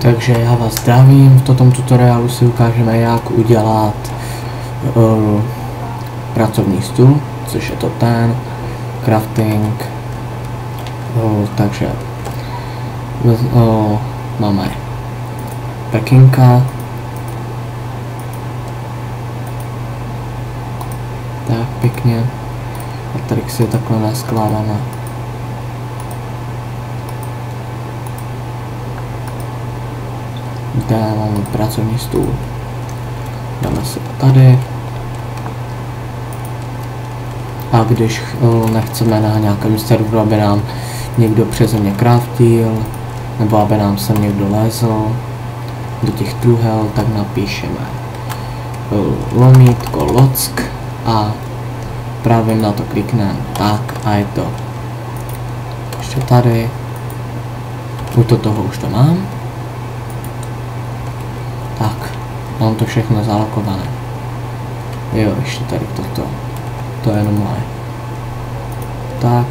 Takže já vás zdravím, v tomto tutoriálu si ukážeme, jak udělat pracovní stůl, což je to ten, crafting, takže máme pekinka, tak pěkně, a tady si je takhle naskládáme. Dáváme pracovní stůl, dáme si to tady, a když nechceme na nějakém serveru, aby nám někdo přeze mě craftil, nebo aby nám sem někdo lezl do těch truhel, tak napíšeme lomítko lock a právě na to klikneme tak a je to. Ještě tady, u toho už to mám. Tak, mám to všechno zalokované. Jo, ještě tady toto. To je jenom moje. Tak.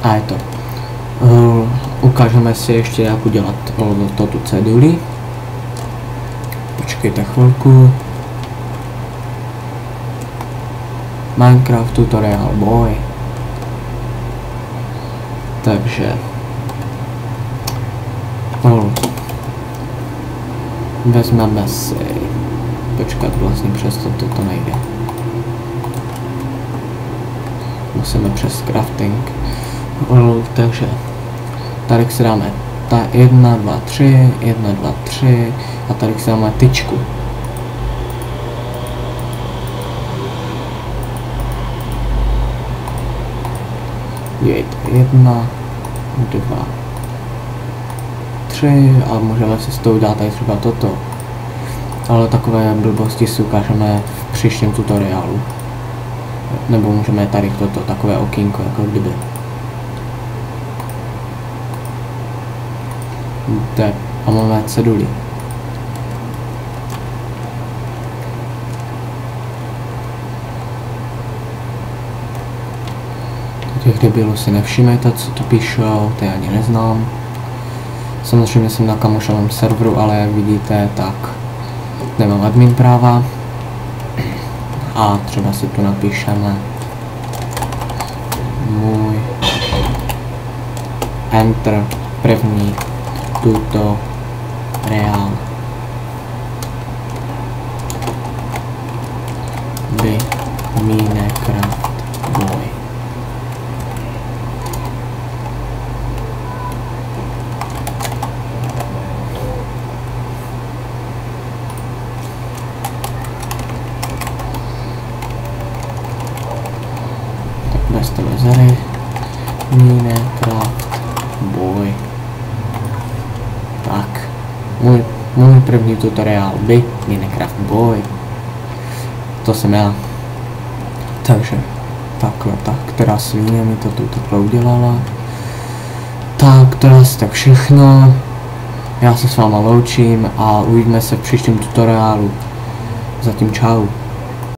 A je to. Ukážeme si ještě, jak udělat tu ceduli. Počkejte chvilku. Minecraft tutorial boy. Takže vezmeme si, počkat, vlastně přes to nejde. Musíme přes crafting. Takže tady si dáme 1, 2, 3 a tady si dáme tyčku. Je to 1, 2, 3 a můžeme si z toho udělat tady třeba toto. Ale takové blbosti si ukážeme v příštím tutoriálu. Nebo můžeme tady toto, takové okýnko, jako kdyby. Tak, a máme ceduli. Těch debilů si nevšimejte, co tu píšou, ty ani neznám. Samozřejmě jsem na kamošovém serveru, ale jak vidíte, tak nemám admin práva. A třeba si tu napíšeme můj enter první tutoriál by Minecraft boy. Bez televizory Minecraft boy. Tak, můj první tutoriál by Minecraft boy. To jsem já. Takže takhle, tak, která svině mi to tu takhle udělala. Tak, to je asi tak všechno. Já se s váma loučím a uvidíme se v příštím tutoriálu. Zatím čau.